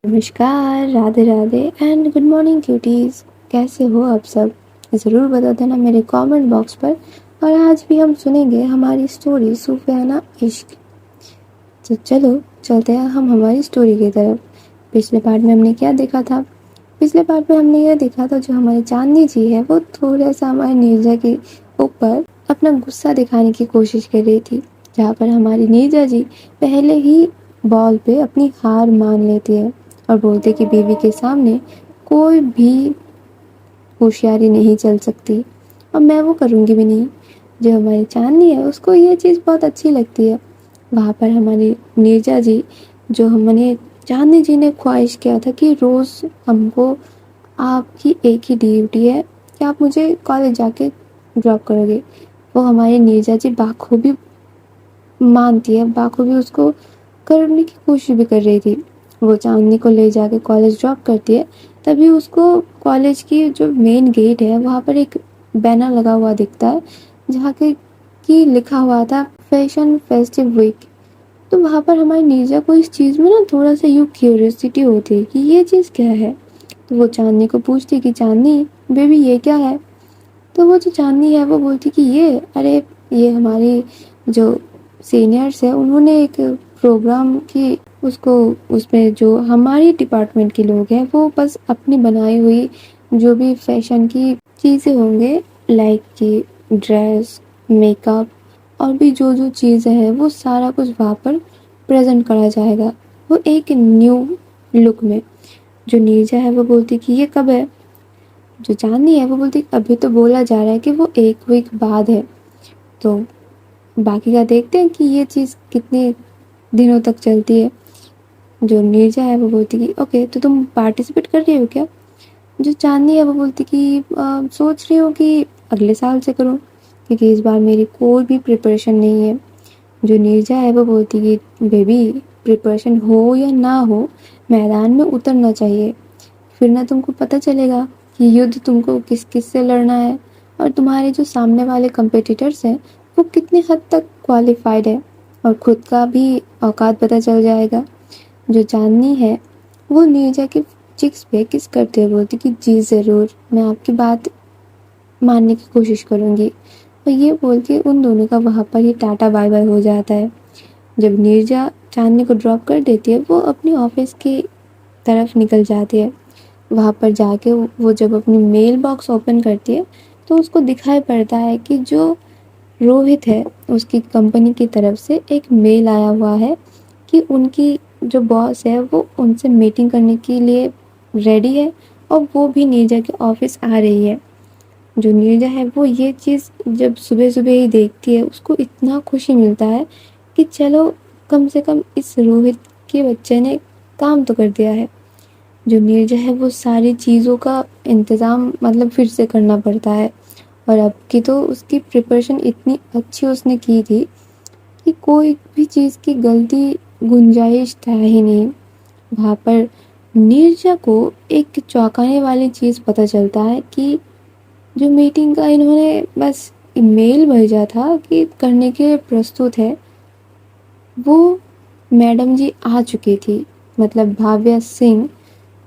नमस्कार, Radhe Radhe and good morning cuties. कैसे हो आप सब? ज़रूर बता देना मेरे कमेंट बॉक्स पर। और आज भी हम सुनेंगे हमारी स्टोरी सूफियाना इश्क। तो चलो चलते हैं हम हमारी स्टोरी की तरफ। पिछले पार्ट में हमने क्या देखा था? पिछले पार्ट में हमने यह देखा था जो हमारी चांदनी जी है वो थोड़ा सा हमारी नीरजा के ऊपर अपना गुस्सा दिखाने की कोशिश कर रही थी, जहाँ पर हमारी नीरजा जी पहले ही बॉल पे अपनी हार मान लेती है और बोलते कि बीवी के सामने कोई भी होशियारी नहीं चल सकती और मैं वो करूँगी भी नहीं। जो हमारी चांदनी है उसको ये चीज़ बहुत अच्छी लगती है। वहाँ पर हमारी नीरजा जी, जो हमने चांदनी जी ने ख्वाहिश किया था कि रोज़ हमको आपकी एक ही ड्यूटी है कि आप मुझे कॉलेज जाके ड्रॉप करोगे, वो हमारी नीरजा जी बाखूबी मानती है, बाखूबी उसको करने की कोशिश भी कर रही थी। वो चांदनी को ले जाके कॉलेज ड्रॉप करती है। तभी उसको कॉलेज की जो मेन गेट है वहाँ पर एक बैनर लगा हुआ दिखता है, जहाँ के कि लिखा हुआ था फैशन फेस्टिव वीक। तो वहाँ पर हमारी नीरजा को इस चीज़ में ना थोड़ा सा यूँ क्यूरियोसिटी होती है कि ये चीज़ क्या है। तो वो चांदनी को पूछती कि चांदनी बेबी ये क्या है। तो वो जो चांदनी है वो बोलती कि ये हमारी जो सीनियर्स है उन्होंने एक प्रोग्राम की, उसको उसमें जो हमारी डिपार्टमेंट के लोग हैं वो बस अपनी बनाई हुई जो भी फैशन की चीज़ें होंगे, लाइक कि ड्रेस, मेकअप और भी जो जो चीज़ें हैं वो सारा कुछ वहाँ पर प्रेजेंट करा जाएगा, वो एक न्यू लुक में। जो नीरजा है वो बोलती कि ये कब है। जो चांदनी है वो बोलती अभी तो बोला जा रहा है कि वो एक वीक बाद है, तो बाकी का देखते हैं कि ये चीज़ कितने दिनों तक चलती है। जो नीरजा है वो बोलती कि ओके तो तुम पार्टिसिपेट कर रही हो क्या। जो चांदनी है वो बोलती कि सोच रही हूँ कि अगले साल से करूँ, क्योंकि इस बार मेरी कोई भी प्रिपरेशन नहीं है। जो नीरजा है वो बोलती कि बेबी प्रिपरेशन हो या ना हो, मैदान में उतरना चाहिए, फिर ना तुमको पता चलेगा कि युद्ध तुमको किस किस से लड़ना है और तुम्हारे जो सामने वाले कंपेटिटर्स हैं वो कितने हद तक क्वालिफाइड है, और खुद का भी औकात पता चल जाएगा। जो चांदनी है वो नीरजा के चिक्स पे किस करते हुए बोलती कि जी ज़रूर, मैं आपकी बात मानने की कोशिश करूँगी। और ये बोल के उन दोनों का वहाँ पर ही टाटा बाय बाय हो जाता है। जब नीरजा चांदनी को ड्रॉप कर देती है वो अपनी ऑफिस की तरफ निकल जाती है। वहाँ पर जाके वो जब अपनी मेल बॉक्स ओपन करती है तो उसको दिखाई पड़ता है कि जो रोहित है उसकी कंपनी की तरफ से एक मेल आया हुआ है कि उनकी जो बॉस है वो उनसे मीटिंग करने के लिए रेडी है और वो भी नीरजा के ऑफिस आ रही है। जो नीरजा है वो ये चीज़ जब सुबह सुबह ही देखती है उसको इतना खुशी मिलता है कि चलो कम से कम इस रोहित के बच्चे ने काम तो कर दिया है। जो नीरजा है वो सारी चीज़ों का इंतज़ाम मतलब फिर से करना पड़ता है, और अब की तो उसकी प्रिपरेशन इतनी अच्छी उसने की थी कि कोई भी चीज़ की गलती गुंजाइश था ही नहीं। वहाँ पर नीरजा को एक चौंकाने वाली चीज़ पता चलता है कि जो मीटिंग का इन्होंने बस ईमेल भेजा था कि करने के लिए प्रस्तुत है, वो मैडम जी आ चुकी थी, मतलब भाव्या सिंह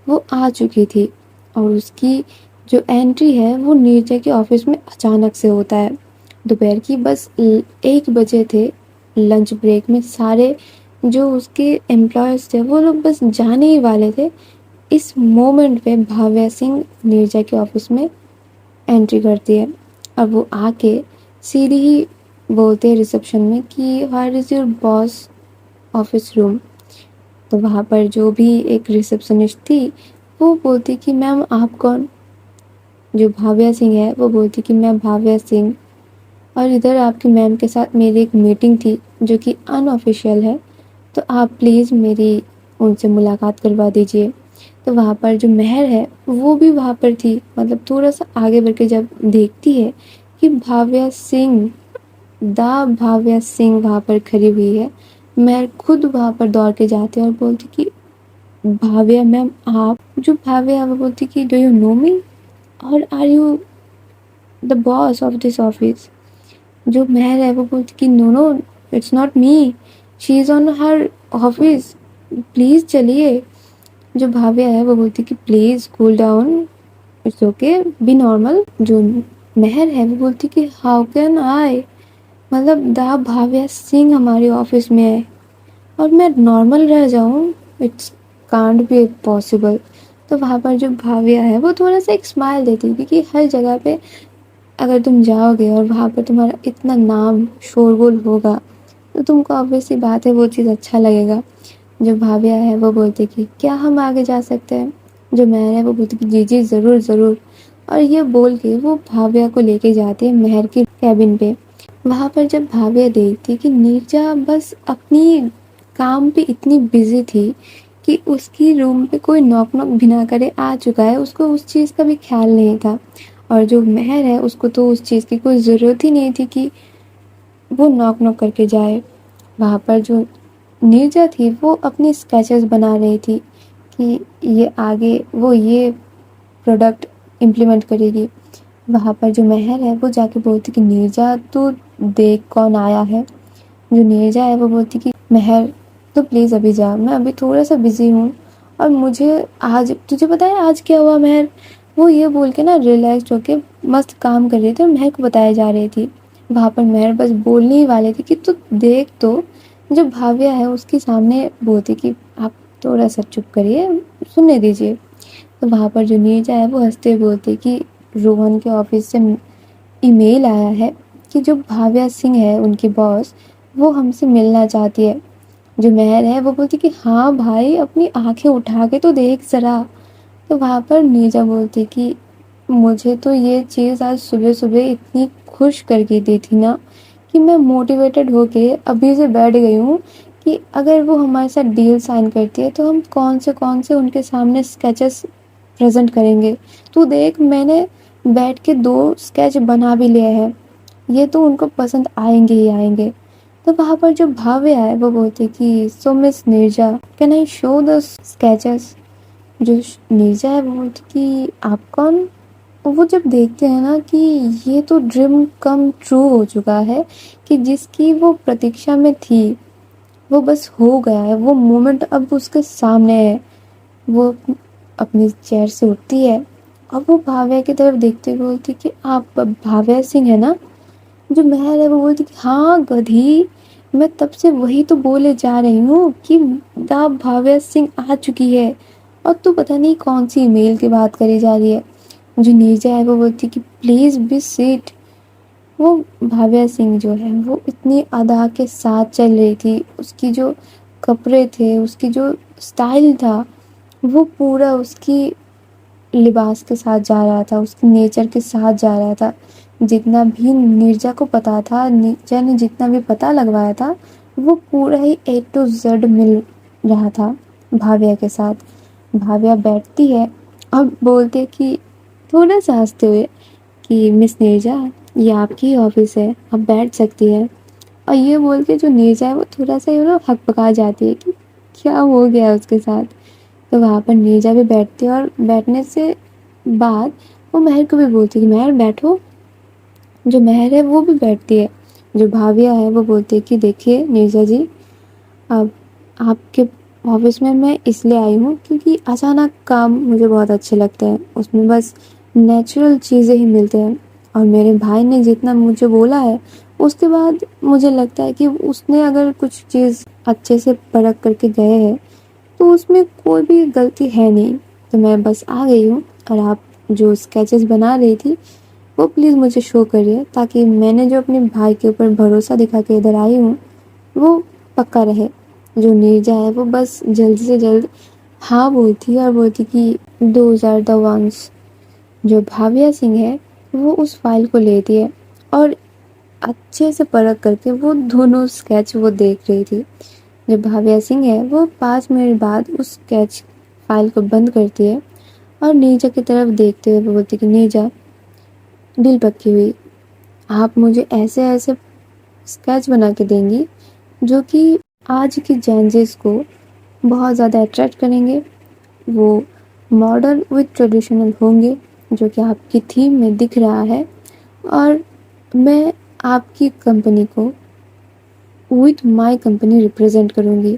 वो आ चुकी थी। और उसकी जो एंट्री है वो नीरजा के ऑफिस में अचानक से होता है। दोपहर की बस 1 बजे थे, लंच ब्रेक में सारे जो उसके एम्प्लॉयज़ थे वो लोग बस जाने ही वाले थे। इस मोमेंट पे भाव्या सिंह नीरजा के ऑफिस में एंट्री करती है और वो आके सीधी ही बोलते हैं रिसेप्शन में कि where is your boss office room. तो वहाँ पर जो भी एक रिसेप्शनिस्ट थी वो बोलती कि मैम आप कौन। जो भाव्या सिंह है वो बोलती कि मैं भाव्या सिंह, और इधर आपकी मैम के साथ मेरी एक मीटिंग थी जो कि अनऑफिशियल है, तो आप प्लीज़ मेरी उनसे मुलाकात करवा दीजिए। तो वहाँ पर जो मेहर है वो भी वहाँ पर थी, मतलब थोड़ा सा आगे बढ़ के जब देखती है कि भाव्या सिंह भाव्या सिंह वहाँ पर खड़ी हुई है, मेहर खुद वहाँ पर दौड़ के जाती है और बोलती कि भाव्या मैम आप। जो भाव्या वो बोलती कि डू यू नो मी और are you the boss of this office. जो मेहर है वो बोलती कि no no it's not me, she is on her office, please चलिए। जो भाव्या है वो बोलती कि please cool down, it's okay, be normal. जो महर है वो बोलती कि हाउ कैन आई, मतलब दा भाव्या सिंह हमारे ऑफिस में है और मैं नॉर्मल रह जाऊँ, इट्स कांट बी पॉसिबल। तो वहाँ पर जो भाव्या है वो थोड़ा सा एक स्माइल देती है, क्योंकि हर जगह पे अगर तुम जाओगे और वहाँ पर तुम्हारा इतना नाम शोरगुल होगा तो तुमको ऑब्वियसली बात है वो चीज़ अच्छा लगेगा। जो भाव्या है वो बोलती कि क्या हम आगे जा सकते हैं। जो महर है वो बोलती कि जी जी ज़रूर ज़रूर। और ये बोल के वो भाव्या को लेके जाती है महर की कैबिन पे। वहाँ पर जब भाव्या देखती कि नीरजा बस अपनी काम पे इतनी बिजी थी कि उसकी रूम पे कोई नॉक नॉक भी ना करे आ चुका है, उसको उस चीज़ का भी ख्याल नहीं था। और जो महर है उसको तो उस चीज़ की कोई ज़रूरत ही नहीं थी कि वो नॉक नॉक करके जाए। वहाँ पर जो नीरजा थी वो अपनी स्केचेस बना रही थी कि ये आगे वो ये प्रोडक्ट इम्प्लीमेंट करेगी। वहाँ पर जो महर है वो जाके बोलती कि नीरजा तू देख कौन आया है। जो नीरजा है वो बोलती कि महर तो प्लीज़ अभी जा, मैं अभी थोड़ा सा बिजी हूँ और मुझे आज तुझे पता है आज क्या हुआ महर। वो ये बोल के ना रिलैक्स होके मस्त काम कर रही थी और महर को बताया जा रही थी। वहाँ पर महर बस बोलने ही वाले थे कि तू देख तो। जो भाव्या है उसके सामने बोलती कि आप थोड़ा सा चुप करिए, सुनने दीजिए। तो वहाँ पर जो नीरजा है वो हंसते हुए बोलती कि रोहन के ऑफिस से ईमेल आया है कि जो भाव्या सिंह है उनकी बॉस वो हमसे मिलना चाहती है। जो महर है वो बोलती कि हाँ भाई अपनी आंखें उठा के तो देख ज़रा। तो वहाँ पर नीरजा बोलती कि मुझे तो ये चीज़ आज सुबह सुबह इतनी खुश करके दी थी ना कि मैं मोटिवेटेड होके अभी से बैठ गई हूँ कि अगर वो हमारे साथ डील साइन करती है तो हम कौन से उनके सामने स्केचेस प्रेजेंट करेंगे। तू देख मैंने बैठ के 2 स्केच बना भी लिए हैं, ये तो उनको पसंद आएंगे ही आएंगे। तो वहाँ पर जो भाव्या है वो बोलती कि so Miss Neerja can I show the sketches. जो नीरजा है वो बोलती कि आप कौन। वो जब देखते हैं ना कि ये तो ड्रीम कम ट्रू हो चुका है कि जिसकी वो प्रतीक्षा में थी वो बस हो गया है, वो मोमेंट अब उसके सामने है। वो अपनी चेयर से उठती है और वो भाव्या की तरफ देखते हुए बोलती कि आप भाव्या सिंह है ना। जो महर है वो बोलती कि हाँ गधी, मैं तब से वही तो बोले जा रही हूँ कि दा भाव्या सिंह आ चुकी है और तू पता नहीं कौन सी ईमेल की बात करी जा रही है। जो नीरजा है वो बोलती कि प्लीज़ बी सीट। वो भाव्या सिंह जो है वो इतनी अदा के साथ चल रही थी, उसकी जो कपड़े थे उसकी जो स्टाइल था वो पूरा उसकी लिबास के साथ जा रहा था, उसकी नेचर के साथ जा रहा था। जितना भी नीरजा को पता था, नीरजा ने जितना भी पता लगवाया था वो पूरा ही A to Z मिल रहा था भाव्या के साथ। भाव्या बैठती है और बोलती है कि थोड़ा सा हंसते हुए कि मिस नीरजा ये आपकी ऑफिस है, आप बैठ सकती है। और ये बोल के जो नीरजा है वो थोड़ा सा हकपका जाती है कि क्या हो गया उसके साथ। तो वहाँ पर नीरजा भी बैठती है और बैठने से बाद वो महर को भी बोलती है कि महर बैठो। जो महर है वो भी बैठती है। जो भाविया है वो बोलती है कि देखिए नीरजा जी, अब आपके ऑफिस में मैं इसलिए आई हूँ क्योंकि अचानक काम मुझे बहुत अच्छे लगते हैं, उसमें बस नेचुरल चीज़ें ही मिलते हैं। और मेरे भाई ने जितना मुझे बोला है उसके बाद मुझे लगता है कि उसने अगर कुछ चीज़ अच्छे से परख करके गए हैं तो उसमें कोई भी गलती है नहीं। तो मैं बस आ गई हूँ और आप जो स्केचेस बना रही थी वो प्लीज़ मुझे शो करिए ताकि मैंने जो अपने भाई के ऊपर भरोसा दिखा के इधर आई हूँ वो पक्का रहे। जो नीरजा है वो बस जल्द से जल्द हाँ बोलती है और बोलती कि दोज आर द वंस। जो भाविया सिंह है वो उस फाइल को लेती है और अच्छे से परख करके वो दोनों स्केच वो देख रही थी। जो भाविया सिंह है वो 5 मिनट बाद उस स्केच फाइल को बंद करती है और नीरजा की तरफ देखते हुए बोलती कि नीरजा दिल पक्की हुई, आप मुझे ऐसे ऐसे स्केच बना के देंगी जो कि आज की जेंजीज को बहुत ज़्यादा अट्रैक्ट करेंगे। वो मॉडर्न विद ट्रेडिशनल होंगे जो कि आपकी थीम में दिख रहा है। और मैं आपकी कंपनी को विथ माय कंपनी रिप्रेजेंट करूँगी।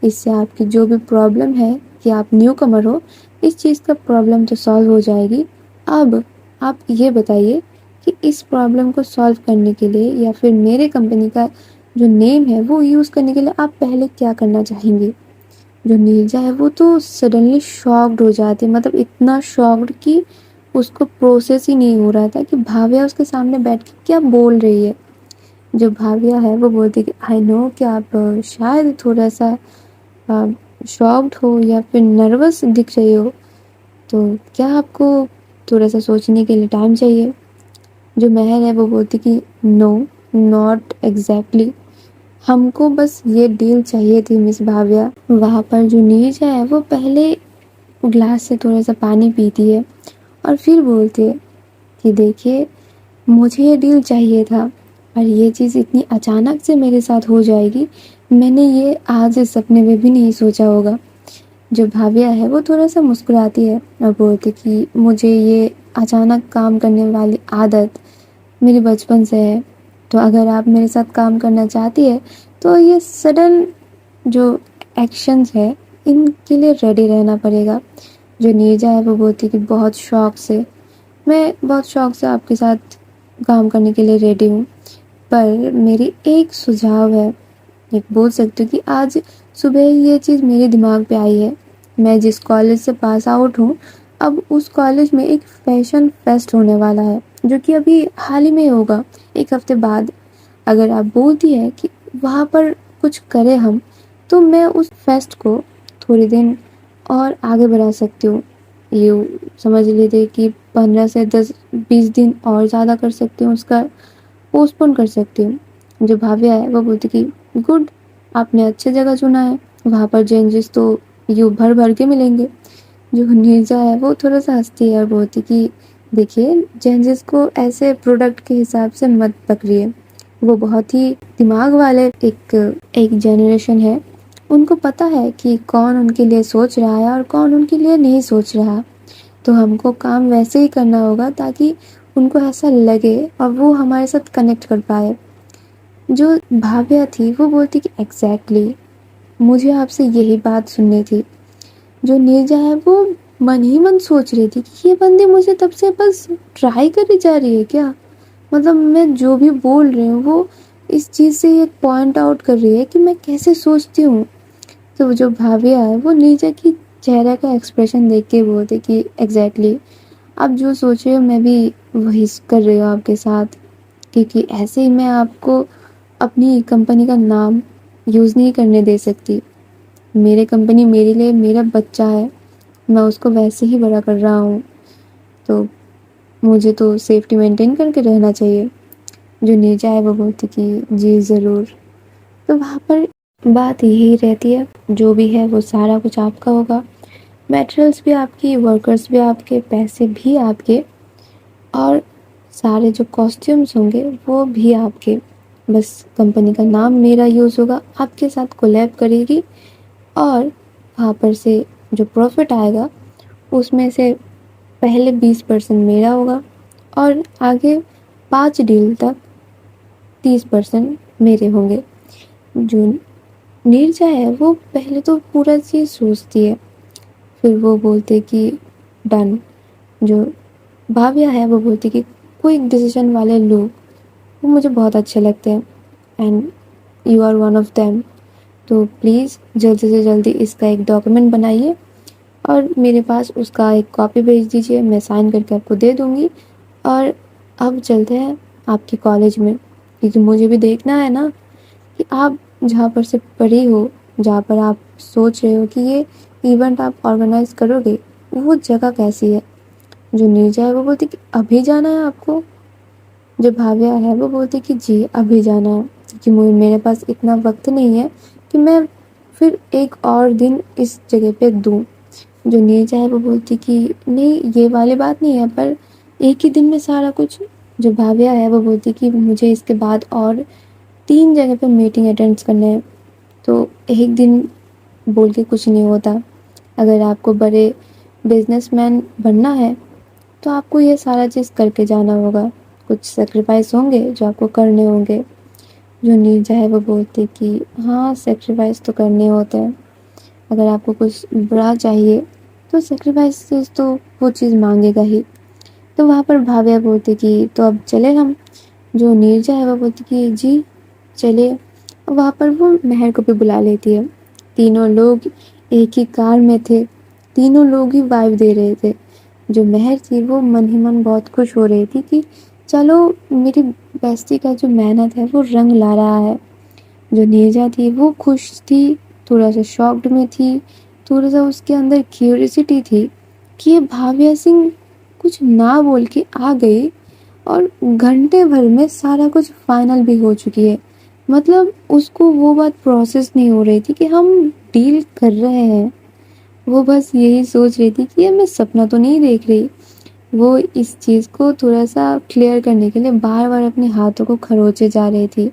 इससे आपकी जो भी प्रॉब्लम है कि आप न्यू कमर हो, इस चीज़ का प्रॉब्लम तो सॉल्व हो जाएगी। अब आप ये बताइए कि इस प्रॉब्लम को सॉल्व करने के लिए या फिर मेरे कंपनी का जो नेम है वो यूज़ करने के लिए आप पहले क्या करना चाहेंगे? जो नीरजा है वो तो सडनली शॉक्ड हो जाती है, मतलब इतना शॉक्ड कि उसको प्रोसेस ही नहीं हो रहा था कि भाविया उसके सामने बैठ के क्या बोल रही है। जो भाविया है वो बोलती है कि आई नो कि आप शायद थोड़ा सा शॉक्ड हो या फिर नर्वस दिख रही हो, तो क्या आपको थोड़ा सा सोचने के लिए टाइम चाहिए? जो महर है वो बोलती कि नो, नॉट एग्जैक्टली, हमको बस ये डील चाहिए थी मिस भाविया। वहाँ पर जो नीरजा है वो पहले ग्लास से थोड़ा सा पानी पीती है और फिर बोलती है कि देखिए, मुझे ये डील चाहिए था पर ये चीज़ इतनी अचानक से मेरे साथ हो जाएगी, मैंने ये आज इस सपने में भी नहीं सोचा होगा। जो भाविया है वो थोड़ा सा मुस्कुराती है और बोलती कि मुझे ये अचानक काम करने वाली आदत मेरे बचपन से है, तो अगर आप मेरे साथ काम करना चाहती है तो ये सडन जो एक्शंस है इनके लिए रेडी रहना पड़ेगा। जो नीरजा है वो बोलती कि मैं बहुत शौक से आपके साथ काम करने के लिए रेडी हूँ, पर मेरी एक सुझाव है। एक बोल सकती हूँ कि आज सुबह ही ये चीज़ मेरे दिमाग पे आई है। मैं जिस कॉलेज से पास आउट हूँ, अब उस कॉलेज में एक फैशन फेस्ट होने वाला है जो कि अभी हाल ही में होगा, एक हफ्ते बाद। अगर आप बोलती है कि वहाँ पर कुछ करें हम, तो मैं उस फेस्ट को थोड़े दिन और आगे बढ़ा सकती हूँ। ये समझ लीजिए कि 15 से 10-20 दिन और ज़्यादा कर सकती हूँ, उसका पोस्टपोन कर सकती हूँ। जो भाविया है वो बोलती कि गुड, आपने अच्छी जगह चुना है, वहाँ पर चेंजेस तो यूँ भर भर के मिलेंगे। जो नीरजा है वो थोड़ा सा हंसती है और बोलती कि देखिए, चेंजेस को ऐसे प्रोडक्ट के हिसाब से मत पकड़िए, वो बहुत ही दिमाग वाले एक जनरेशन है, उनको पता है कि कौन उनके लिए सोच रहा है और कौन उनके लिए नहीं सोच रहा। तो हमको काम वैसे ही करना होगा ताकि उनको ऐसा लगे और वो हमारे साथ कनेक्ट कर पाए। जो भाविया थी वो बोलती कि एग्जैक्टली, मुझे आपसे यही बात सुननी थी। जो नीरजा है वो मन ही मन सोच रही थी कि ये बंदी मुझे तब से बस ट्राई करी जा रही है क्या, मतलब मैं जो भी बोल रही हूँ वो इस चीज़ से एक पॉइंट आउट कर रही है कि मैं कैसे सोचती हूँ। तो जो भाविया है वो नीरजा की चेहरे का एक्सप्रेशन देख के बोलती कि एग्जैक्टली, आप जो सोच रहे हो मैं भी वही कर रही हूँ आपके साथ, क्योंकि ऐसे ही मैं आपको अपनी कंपनी का नाम यूज़ नहीं करने दे सकती। मेरे कंपनी मेरे लिए मेरा बच्चा है, मैं उसको वैसे ही बड़ा कर रहा हूँ, तो मुझे तो सेफ्टी मेंटेन करके रहना चाहिए। जो नीचा है वो बोलती कि जी ज़रूर। तो वहाँ पर बात यही रहती है, जो भी है वो सारा कुछ आपका होगा, मटेरियल्स भी आपकी, वर्कर्स भी आपके, पैसे भी आपके, और सारे जो कॉस्ट्यूम्स होंगे वो भी आपके। बस कंपनी का नाम मेरा यूज़ होगा, आपके साथ कोलैब करेगी, और वहाँ पर से जो प्रॉफिट आएगा उसमें से पहले 20% मेरा होगा और आगे 5 डील तक 30% मेरे होंगे। जो नीरजा है वो पहले तो पूरा चीज़ सोचती है, फिर वो बोलते कि डन। जो भाविया है वो बोलती कि क्विक डिसीजन वाले लोग वो मुझे बहुत अच्छे लगते हैं, and you are one of them. तो प्लीज़ जल्दी से जल्दी इसका एक डॉक्यूमेंट बनाइए और मेरे पास उसका एक कॉपी भेज दीजिए, मैं साइन करके आपको दे दूँगी। और अब चलते हैं आपके कॉलेज में, क्योंकि मुझे भी देखना है ना कि आप जहाँ पर से पढ़ी हो, जहाँ पर आप सोच रहे हो कि ये इवेंट आप ऑर्गेनाइज करोगे, वो जगह कैसी है। जो नीरजा है वो बोलती कि अभी जाना है आपको। जो भाविया है वो बोलती कि जी अभी जाना है, क्योंकि मेरे पास इतना वक्त नहीं है कि मैं फिर एक और दिन इस जगह पे दूँ। जो नीरजा है वो बोलती कि नहीं, ये वाली बात नहीं है, पर एक ही दिन में सारा कुछ। जो भाविया है वो बोलती कि मुझे इसके बाद और 3 जगह पे मीटिंग अटेंड करने हैं, तो एक दिन बोल के कुछ नहीं होता। अगर आपको बड़े बिजनेसमैन बनना है तो आपको ये सारा चीज़ करके जाना होगा, कुछ सेक्रीफाइस होंगे जो आपको करने होंगे। जो नीरजा है वो बोलती कि हाँ, सेक्रीफाइस तो करने होते हैं, अगर आपको कुछ बड़ा चाहिए तो सेक्रीफाइसेस तो वो चीज़ मांगेगा ही। तो वहाँ पर भाविया बोलती कि तो अब चले हम। जो नीरजा है वो बोलती कि जी चलिए। और वहाँ पर वो महर को भी बुला लेती है। तीनों लोग एक ही कार में थे, तीनों लोग ही वाइब दे रहे थे। जो महर थी वो मन ही मन बहुत खुश हो रही थी कि चलो मेरी बेस्टी का जो मेहनत है वो रंग ला रहा है। जो नीरजा थी वो खुश थी, थोड़ा सा शॉक्ड में थी, थोड़ा सा उसके अंदर क्यूरियोसिटी थी कि ये भाविया सिंह कुछ ना बोल के आ गई और घंटे भर में सारा कुछ फाइनल भी हो चुकी है। मतलब उसको वो बात प्रोसेस नहीं हो रही थी कि हम डील कर रहे हैं। वो बस यही सोच रही थी कि ये मैं सपना तो नहीं देख रही। वो इस चीज़ को थोड़ा सा क्लियर करने के लिए बार बार अपने हाथों को खरोचे जा रही थी।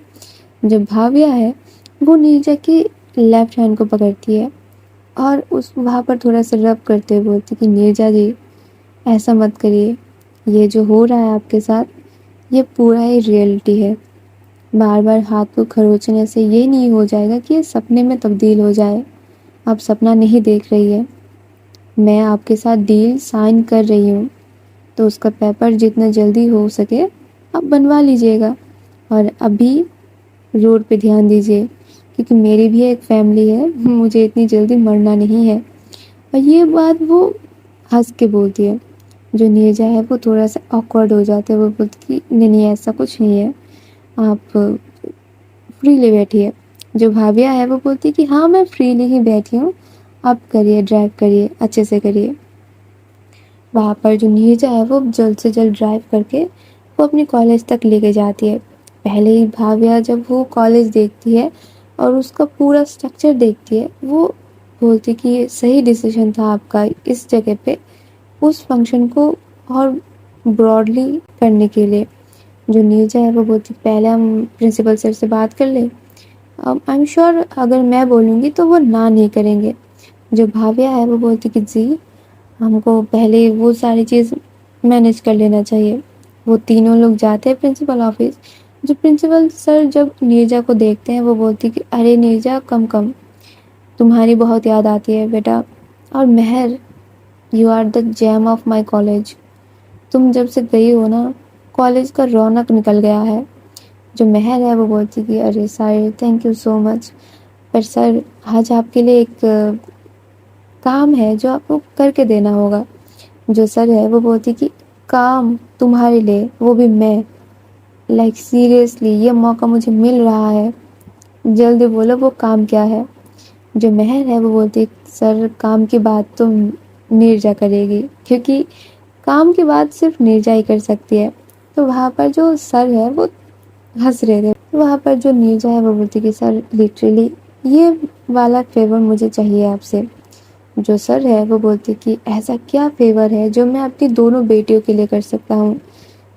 जब भाविया है वो नीरजा की लेफ्ट हैंड को पकड़ती है और उस वहाँ पर थोड़ा सा रब करते हुए बोलती कि नीरजा जी ऐसा मत करिए, ये जो हो रहा है आपके साथ ये पूरा ही रियलिटी है। बार बार हाथ को खरोचने से ये नहीं हो जाएगा कि ये सपने में तब्दील हो जाए। आप सपना नहीं देख रही है, मैं आपके साथ डील साइन कर रही हूँ, तो उसका पेपर जितना जल्दी हो सके आप बनवा लीजिएगा। और अभी रोड पे ध्यान दीजिए क्योंकि मेरी भी एक फैमिली है, मुझे इतनी जल्दी मरना नहीं है। और ये बात वो हंस के बोलती है। जो नीरजा है वो थोड़ा सा ऑकवर्ड हो जाता है, वो बोलती कि नहीं नहीं ऐसा कुछ नहीं है, आप फ्रीली बैठिए। जो भाविया है वो बोलती कि हाँ मैं फ्रीली ही बैठी हूँ, आप करिए, ड्राइव करिए, अच्छे से करिए। वहाँ पर जो नीरजा है वो जल्द से जल्द ड्राइव करके वो अपने कॉलेज तक लेके जाती है। पहले ही भाविया जब वो कॉलेज देखती है और उसका पूरा स्ट्रक्चर देखती है, वो बोलती कि ये सही डिसीजन था आपका इस जगह पे उस फंक्शन को और ब्रॉडली करने के लिए। जो नीरजा है वो बोलती पहले हम प्रिंसिपल सर से बात कर ले, आई एम श्योर अगर मैं बोलूँगी तो वो ना नहीं करेंगे। जो भाविया है वो बोलती कि जी हमको पहले वो सारी चीज़ मैनेज कर लेना चाहिए। वो तीनों लोग जाते हैं प्रिंसिपल ऑफिस। जो प्रिंसिपल सर जब नीरजा को देखते हैं वो बोलती कि अरे नीरजा कम कम, तुम्हारी बहुत याद आती है बेटा। और Mehar, you are the gem of my college. तुम जब से गई हो ना कॉलेज का रौनक निकल गया है। जो महर है वो बोलती कि अरे sir thank you so much, पर सर आज आपके लिए एक काम है जो आपको करके देना होगा। जो सर है वो बोलती कि काम तुम्हारे लिए, वो भी मैं, लाइक सीरियसली ये मौका मुझे मिल रहा है, जल्दी बोलो वो काम क्या है। जो महर है वो बोलती सर काम की बात तो नीरजा करेगी क्योंकि काम की बात सिर्फ नीरजा ही कर सकती है। तो वहाँ पर जो सर है वो हंस रहे थे। वहाँ पर जो नीरजा है वो बोलती कि सर लिटरली ये वाला फेवर मुझे चाहिए आपसे। जो सर है वो बोलती कि ऐसा क्या फेवर है जो मैं आपकी दोनों बेटियों के लिए कर सकता हूँ।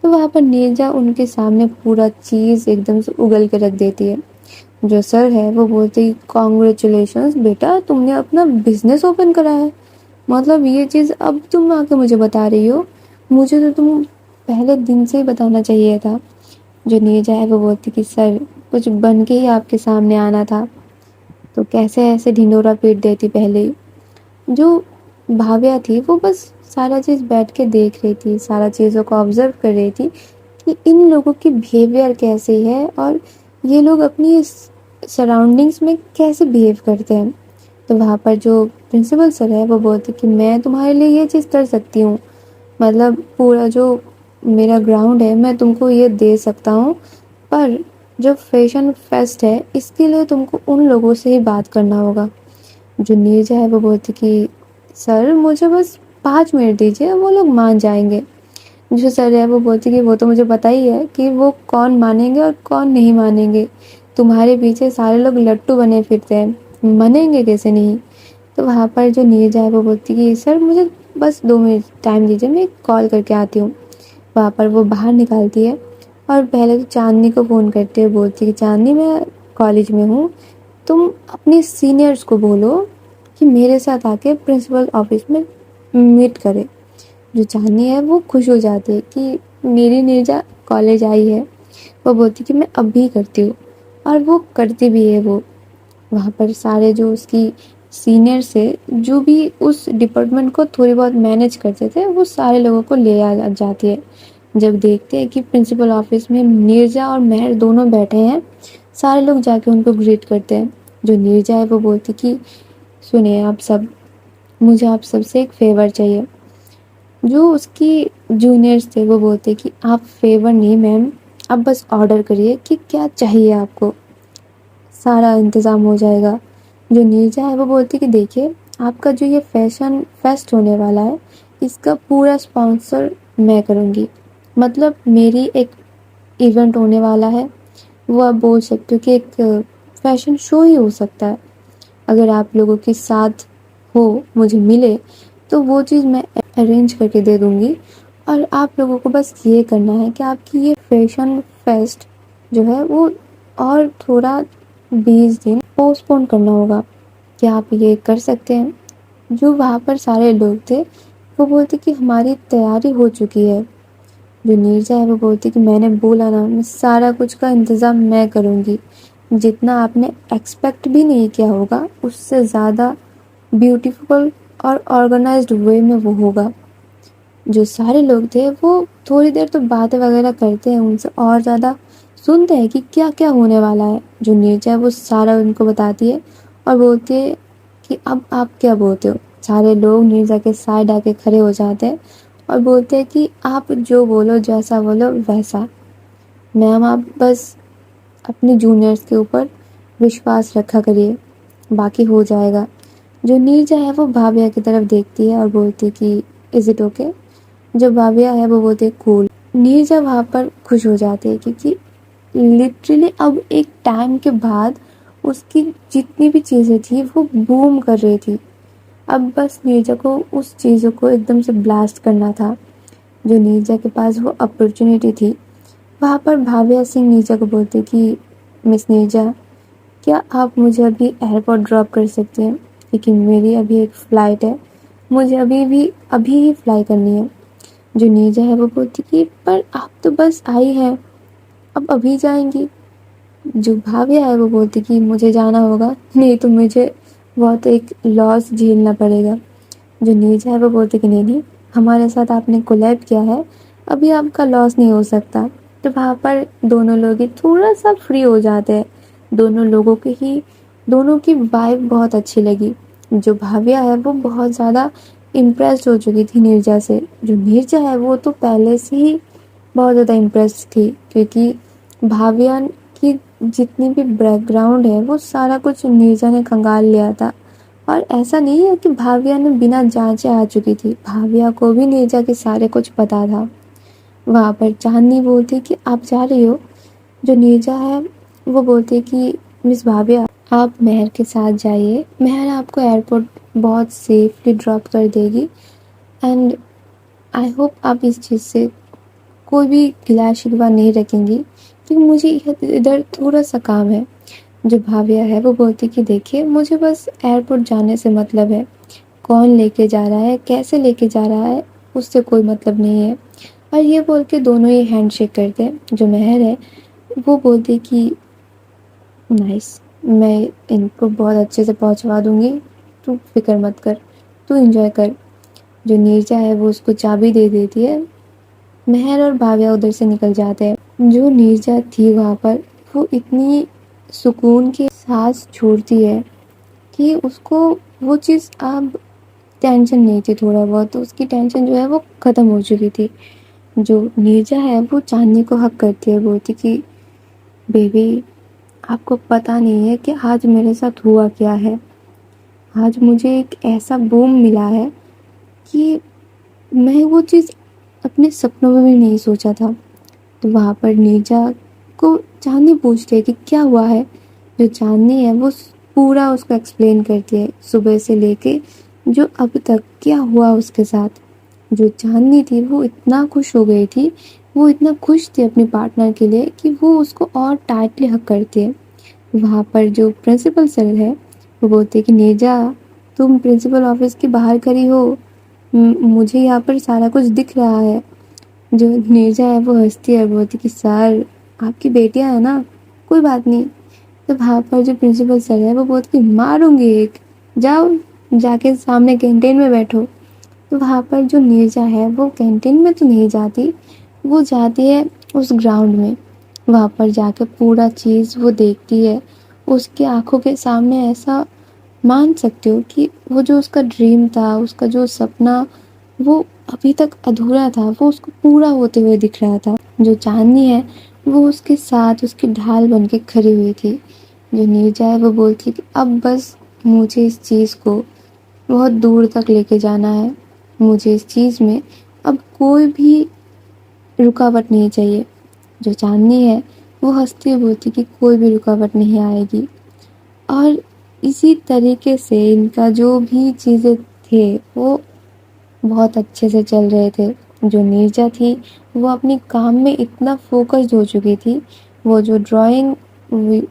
तो वहाँ पर नीरजा उनके सामने पूरा चीज़ एकदम से उगल के रख देती है। जो सर है वो बोलती कॉन्ग्रेचुलेशंस बेटा, तुमने अपना बिजनेस ओपन करा है। मतलब ये चीज़ अब तुम आके मुझे बता रही हो, मुझे तो तुम पहले दिन से ही बताना चाहिए था। जो नीरजा है वो बोलती कि सर कुछ बन के ही आपके सामने आना था, तो कैसे ऐसे ढिंडोरा पीट देती पहले ही। जो भाविया थी वो बस सारा चीज़ बैठ के देख रही थी, सारा चीज़ों को ऑब्जर्व कर रही थी कि इन लोगों की बिहेवियर कैसी है और ये लोग अपनी सराउंडिंग्स में कैसे बिहेव करते हैं। तो वहाँ पर जो प्रिंसिपल सर है वो बोलते कि मैं तुम्हारे लिए ये चीज़ कर सकती हूँ, मतलब पूरा जो मेरा ग्राउंड है मैं तुमको ये दे सकता हूँ, पर जो फैशन फेस्ट है इसके लिए तुमको उन लोगों से ही बात करना होगा। जो नीरजा है वो बोलती कि सर मुझे बस 5 मिनट दीजिए, वो लोग मान जाएंगे। जो सर है वो बोलती कि वो तो मुझे पता ही है कि वो कौन मानेंगे और कौन नहीं मानेंगे, तुम्हारे पीछे सारे लोग लट्टू बने फिरते हैं, मानेंगे कैसे नहीं। तो वहाँ पर जो नीरजा है वो बोलती कि सर मुझे बस 2 मिनट टाइम दीजिए, मैं कॉल करके आती हूँ। वहाँ पर वो बाहर निकालती है और पहले तो चांदनी को फ़ोन करती है, बोलती कि चांदनी मैं कॉलेज में हूँ, तुम अपने सीनियर्स को बोलो कि मेरे साथ आके प्रिंसिपल ऑफिस में मीट करे। जो चांदनी है वो खुश हो जाती है कि मेरी नीरजा कॉलेज आई है। वो बोलती कि मैं अब भी करती हूँ और वो करती भी है। वो वहाँ पर सारे जो उसकी सीनियर से जो भी उस डिपार्टमेंट को थोड़ी बहुत मैनेज करते थे वो सारे लोगों को ले आ जाती है। जब देखते हैं कि प्रिंसिपल ऑफिस में नीरजा और मेहर दोनों बैठे हैं, सारे लोग जाके उनको ग्रीट करते हैं। जो नीरजा है वो बोलती कि सुनिए आप सब, मुझे आप सबसे एक फेवर चाहिए। जो उसकी जूनियर्स थे वो बोलते कि आप फेवर नहीं मैम, आप बस ऑर्डर करिए कि क्या चाहिए आपको, सारा इंतज़ाम हो जाएगा। जो नीरजा है वो बोलती कि देखिए आपका जो ये फैशन फेस्ट होने वाला है इसका पूरा स्पॉन्सर मैं करूँगी। मतलब मेरी एक इवेंट होने वाला है, वो आप बोल सकते हो कि एक फैशन शो ही हो सकता है। अगर आप लोगों के साथ हो, मुझे मिले, तो वो चीज़ मैं अरेंज करके दे दूँगी और आप लोगों को बस ये करना है कि आपकी ये फैशन फेस्ट जो है वो और थोड़ा 20 दिन पोस्टपोन करना होगा। क्या आप ये कर सकते हैं? जो वहाँ पर सारे लोग थे वो बोलते कि हमारी तैयारी हो चुकी है। जो नीरजा है वो बोलती कि मैंने बोला ना, मैं सारा कुछ का इंतज़ाम मैं करूँगी। जितना आपने एक्सपेक्ट भी नहीं किया होगा उससे ज़्यादा ब्यूटीफुल और ऑर्गेनाइज्ड वे में वो होगा। जो सारे लोग थे वो थोड़ी देर तो बातें वगैरह करते हैं उनसे और ज़्यादा सुनते हैं कि क्या क्या होने वाला है। जो नीरजा है वो सारा उनको बताती है और बोलती है कि अब आप क्या बोलते हो। सारे लोग नीरजा के साइड आके खड़े हो जाते हैं और बोलते हैं कि आप जो बोलो, जैसा बोलो वैसा। मैम आप बस अपने जूनियर्स के ऊपर विश्वास रखा करिए, बाकी हो जाएगा। जो नीरजा है वो भाविया की तरफ देखती है और बोलती है कि इज़ इट ओके। जो भाविया है वो बोलती है कूल। नीरजा वहाँ पर खुश हो जाती है क्योंकि लिटरली अब एक टाइम के बाद उसकी जितनी भी चीज़ें थी वो बूम कर रही थी। अब बस नीरजा को उस चीज़ों को एकदम से ब्लास्ट करना था। जो नीरजा के पास वो अपॉर्चुनिटी थी, वहाँ पर भाविया सिंह नीरजा को बोलते कि मिस नीरजा, क्या आप मुझे अभी एयरपोर्ट ड्रॉप कर सकते हैं, क्योंकि मेरी अभी एक फ़्लाइट है, मुझे अभी ही फ्लाई करनी है। जो नीरजा है वो बोलती कि पर आप तो बस आई हैं, अब अभी जाएंगी। जो भाविया है वो बोलती कि मुझे जाना होगा, नहीं तो मुझे बहुत एक लॉस झेलना पड़ेगा। जो नीरजा है वो बोलती कि नहीं नहीं, हमारे साथ आपने कोलैब किया है, अभी आपका लॉस नहीं हो सकता। तो वहाँ पर दोनों लोग ही थोड़ा सा फ्री हो जाते हैं। दोनों की वाइब बहुत अच्छी लगी। जो भाविया है वो बहुत ज़्यादा इम्प्रेस्ड हो चुकी थी नीरजा से। जो नीरजा है वो तो पहले से ही बहुत ज़्यादा इम्प्रेस्ड थी, क्योंकि भाविया की जितनी भी बैकग्राउंड है वो सारा कुछ नीरजा ने खंगाल लिया था। और ऐसा नहीं है कि भाविया ने बिना जांचे आ चुकी थी, भाविया को भी नीरजा के सारे कुछ पता था। वहाँ पर चांदनी बोलती कि आप जा रही हो। जो नीरजा है वो बोलती कि मिस भाविया आप मेहर के साथ जाइए, मेहर आपको एयरपोर्ट बहुत सेफली ड्रॉप कर देगी एंड आई होप आप इस चीज़ से कोई भी गिला शिकवा नहीं रखेंगी, क्योंकि मुझे इधर थोड़ा सा काम है। जो भाविया है वो बोलती कि देखिए मुझे बस एयरपोर्ट जाने से मतलब है, कौन लेके जा रहा है, कैसे लेके जा रहा है, उससे कोई मतलब नहीं है। और ये बोल के दोनों ही हैंडशेक करते हैं। जो मेहर है वो बोलती कि नाइस, मैं इनको बहुत अच्छे से पहुंचवा दूंगी, तू फिक्र मत कर, तू एंजॉय कर। जो नीरजा है वो उसको चाबी दे देती है। मेहर और भाविया उधर से निकल जाते हैं। जो नीरजा थी वहाँ पर वो इतनी सुकून की सांस छोड़ती है कि उसको वो चीज़ अब टेंशन नहीं थी, थोड़ा बहुत तो उसकी टेंशन जो है वो ख़त्म हो चुकी थी। जो नीरजा है वो चांदनी को हक करती है, बोलती कि बेबी आपको पता नहीं है कि आज मेरे साथ हुआ क्या है। आज मुझे एक ऐसा बूम मिला है कि मैं वो चीज़ अपने सपनों में भी नहीं सोचा था। तो वहाँ पर नीरजा को चांदनी पूछती है कि क्या हुआ है। जो चांदनी है वो पूरा उसको एक्सप्लेन करती है, सुबह से लेके जो अब तक क्या हुआ उसके साथ। जो चांदनी थी वो इतना खुश हो गई थी, वो इतना खुश थी अपने पार्टनर के लिए कि वो उसको और टाइटली हक करती है। वहाँ पर जो प्रिंसिपल सर है वो बोलते हैं कि नीरजा तुम प्रिंसिपल ऑफिस के बाहर खड़ी हो, मुझे यहाँ पर सारा कुछ दिख रहा है। जो नीरजा है वो हंसती है, बोलती कि सर आपकी बेटियाँ है ना, कोई बात नहीं। तो वहाँ पर जो प्रिंसिपल सर है वो बोलते कि मारूंगी एक। जाओ जाके सामने कैंटीन में बैठो। तो वहाँ पर जो नीरजा है वो कैंटीन में तो नहीं जाती, वो जाती है उस ग्राउंड में। वहाँ पर जाके पूरा चीज़ वो देखती है। उसकी आंखों के सामने ऐसा मान सकते हो कि वो जो उसका ड्रीम था, उसका जो सपना वो अभी तक अधूरा था, वो उसको पूरा होते हुए दिख रहा था। जो चांदनी है वो उसके साथ उसकी ढाल बन के खड़ी हुई थी। जो नीरजा है वो बोलती कि अब बस मुझे इस चीज़ को बहुत दूर तक लेके जाना है। मुझे इस चीज़ में अब कोई भी रुकावट नहीं चाहिए। जो चांदनी है वो हंसती हुई बोलती कि कोई भी रुकावट नहीं आएगी। और इसी तरीके से इनका जो भी चीज़ें थे वो बहुत अच्छे से चल रहे थे। जो नीरजा थी वो अपनी काम में इतना फोकस्ड हो चुकी थी। वो जो ड्राइंग,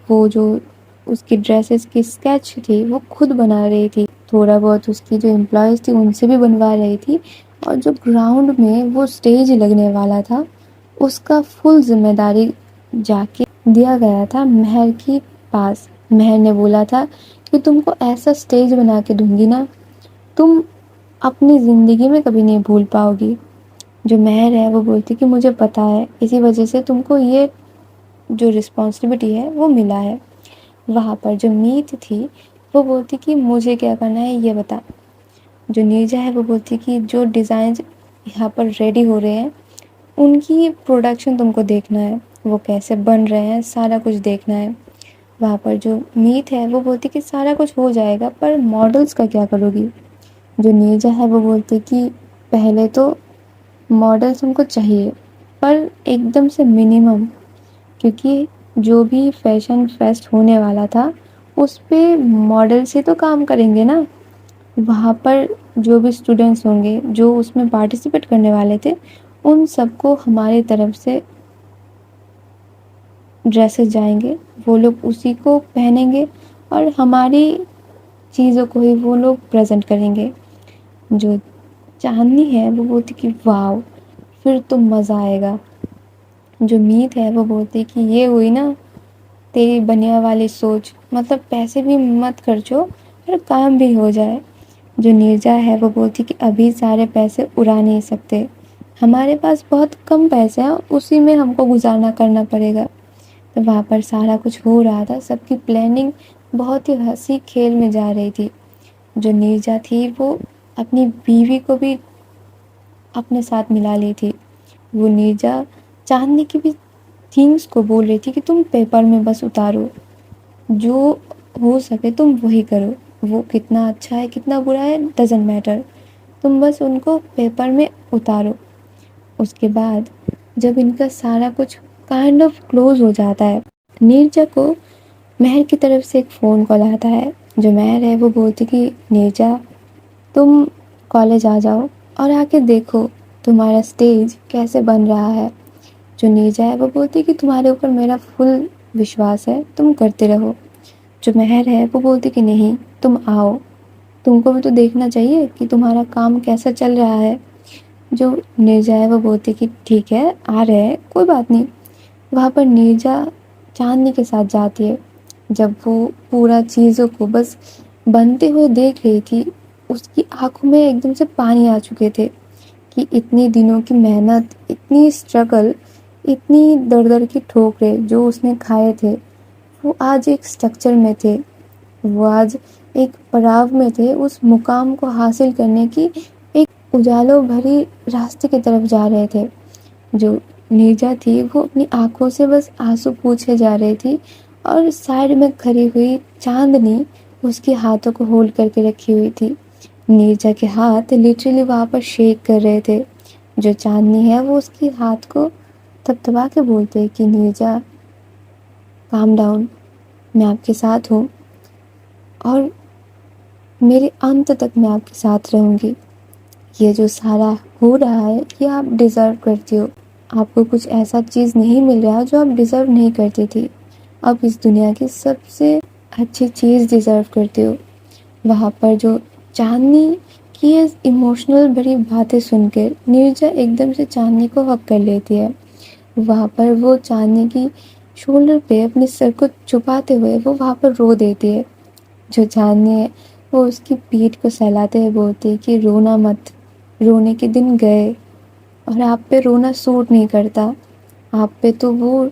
वो जो उसकी ड्रेसेस की स्केच थी वो खुद बना रही थी। थोड़ा बहुत उसकी जो एम्प्लॉयज़ थी उनसे भी बनवा रही थी। और जो ग्राउंड में वो स्टेज लगने वाला था उसका फुल जिम्मेदारी जाके दिया गया था महर के पास। महर ने बोला था कि तुमको ऐसा स्टेज बना के दूंगी ना, तुम अपनी ज़िंदगी में कभी नहीं भूल पाओगी। जो महर है वो बोलती कि मुझे पता है, इसी वजह से तुमको ये जो रिस्पॉन्सिबिलिटी है वो मिला है। वहाँ पर जो मीत थी वो बोलती कि मुझे क्या करना है ये बता। जो नीरजा है वो बोलती कि जो डिज़ाइन यहाँ पर रेडी हो रहे हैं उनकी प्रोडक्शन तुमको देखना है, वो कैसे बन रहे हैं सारा कुछ देखना है। वहाँ पर जो मीत है वो बोलती कि सारा कुछ हो जाएगा पर मॉडल्स का क्या करोगी। जो नीरजा है वो बोलती कि पहले तो मॉडल्स हमको चाहिए पर एकदम से मिनिमम, क्योंकि जो भी फैशन फेस्ट होने वाला था उस पे मॉडल से तो काम करेंगे ना। वहाँ पर जो भी स्टूडेंट्स होंगे जो उसमें पार्टिसिपेट करने वाले थे उन सबको हमारी तरफ से ड्रेसेस जाएंगे, वो लोग उसी को पहनेंगे और हमारी चीज़ों को ही वो लोग प्रेजेंट करेंगे। जो चांदनी है वो बोलती कि वाह फिर तो मज़ा आएगा। जो मीत है वो बोलती कि ये हुई ना तेरी बनिया वाली सोच, मतलब पैसे भी मत खर्चो और काम भी हो जाए। जो नीरजा है वो बोलती कि अभी सारे पैसे उड़ा नहीं सकते, हमारे पास बहुत कम पैसे हैं, उसी में हमको गुजारना करना पड़ेगा। तो वहाँ पर सारा कुछ हो रहा था, सबकी प्लानिंग बहुत ही हंसी खेल में जा रही थी। जो नीरजा थी वो अपनी बीवी को भी अपने साथ मिला ली थी। वो नीरजा चांदनी की भी थिंग्स को बोल रही थी कि तुम पेपर में बस उतारो, जो हो सके तुम वही करो, वो कितना अच्छा है कितना बुरा है डजेंट मैटर, तुम बस उनको पेपर में उतारो। उसके बाद जब इनका सारा कुछ काइंड ऑफ क्लोज हो जाता है, नीरजा को महर की तरफ से एक फ़ोन कॉल आता है। जो महर है वो बोलती कि नीरजा तुम कॉलेज आ जाओ और आके देखो तुम्हारा स्टेज कैसे बन रहा है। जो नीरजा है वो बोलती कि तुम्हारे ऊपर मेरा फुल विश्वास है, तुम करते रहो। जो महर है वो बोलती कि नहीं तुम आओ, तुमको भी तो देखना चाहिए कि तुम्हारा काम कैसा चल रहा है। जो नीरजा है वो बोलती कि ठीक है आ रहे हैं कोई बात नहीं। वहाँ पर नीरजा चांदनी के साथ जाती है। जब वो पूरा चीज़ों को बस बनते हुए देख रही थी उसकी आंखों में एकदम से पानी आ चुके थे कि इतनी दिनों की मेहनत, इतनी स्ट्रगल, इतनी दर दर की ठोकरें जो उसने खाए थे वो आज एक स्ट्रक्चर में थे, वो आज एक पड़ाव में थे उस मुकाम को हासिल करने की, एक उजालों भरी रास्ते की तरफ जा रहे थे। जो नीरजा थी वो अपनी आंखों से बस आंसू पूछे जा रही थी और साइड में खड़ी हुई चांदनी उसके हाथों को होल्ड करके रखी हुई थी। नीरजा के हाथ लिटरली वहाँ पर शेक कर रहे थे। जो चांदनी है वो उसके हाथ को थपथपा के बोलते कि नीरजा काम डाउन, मैं आपके साथ हूँ और मेरे अंत तक मैं आपके साथ रहूँगी। ये जो सारा हो रहा है ये आप डिज़र्व करती हो, आपको कुछ ऐसा चीज़ नहीं मिल रहा जो आप डिज़र्व नहीं करती थी, आप इस दुनिया की सबसे अच्छी चीज़ डिज़र्व करते हो। वहाँ पर जो चांदनी की ये इमोशनल भरी बातें सुनकर नीरजा एकदम से चांदनी को हक कर लेती है। वहाँ पर वो चांदनी की शोल्डर पे अपने सर को छुपाते हुए वो वहाँ पर रो देती है। जो चांदनी है वो उसकी पीठ को सहलाते हुए बोलती कि रोना मत, रोने के दिन गए और आप पे रोना सूट नहीं करता। आप पे तो वो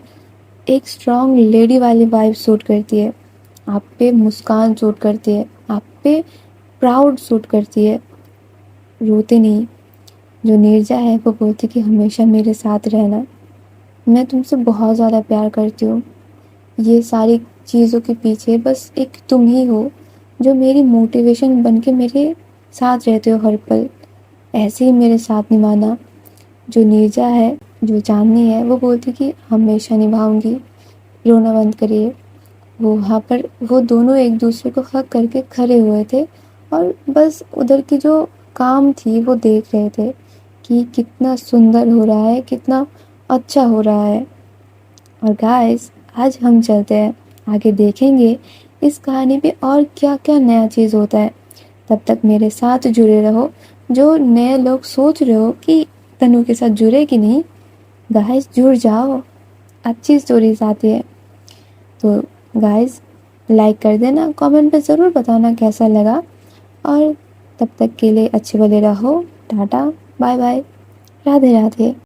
एक स्ट्रॉन्ग लेडी वाली वाइब सूट करती है, आप पे मुस्कान सूट करती है, आप पे प्राउड सूट करती है, रोते नहीं। जो नीरजा है वो बोलती कि हमेशा मेरे साथ रहना, मैं तुमसे बहुत ज़्यादा प्यार करती हूँ। ये सारी चीज़ों के पीछे बस एक तुम ही हो जो मेरी मोटिवेशन बन के मेरे साथ रहते हो हर पल, ऐसे ही मेरे साथ निभाना। जो नीरजा है, जो चांदनी है, वो बोलती कि हमेशा निभाऊंगी, रोना बंद करिए। वो वहाँ पर वो दोनों एक दूसरे को हग करके खड़े हुए थे और बस उधर की जो काम थी वो देख रहे थे कि कितना सुंदर हो रहा है, कितना अच्छा हो रहा है। और गाइस, आज हम चलते हैं, आगे देखेंगे इस कहानी पे और क्या क्या नया चीज़ होता है। तब तक मेरे साथ जुड़े रहो। जो नए लोग सोच रहे हो कि तनु के साथ जुड़े कि नहीं, गाइस जुड़ जाओ, अच्छी स्टोरीज आती है। तो गाइस, लाइक कर देना, कमेंट पे ज़रूर बताना कैसा लगा। और तब तक के लिए अच्छे भले रहो। Tata, bye bye, Radhe Radhe.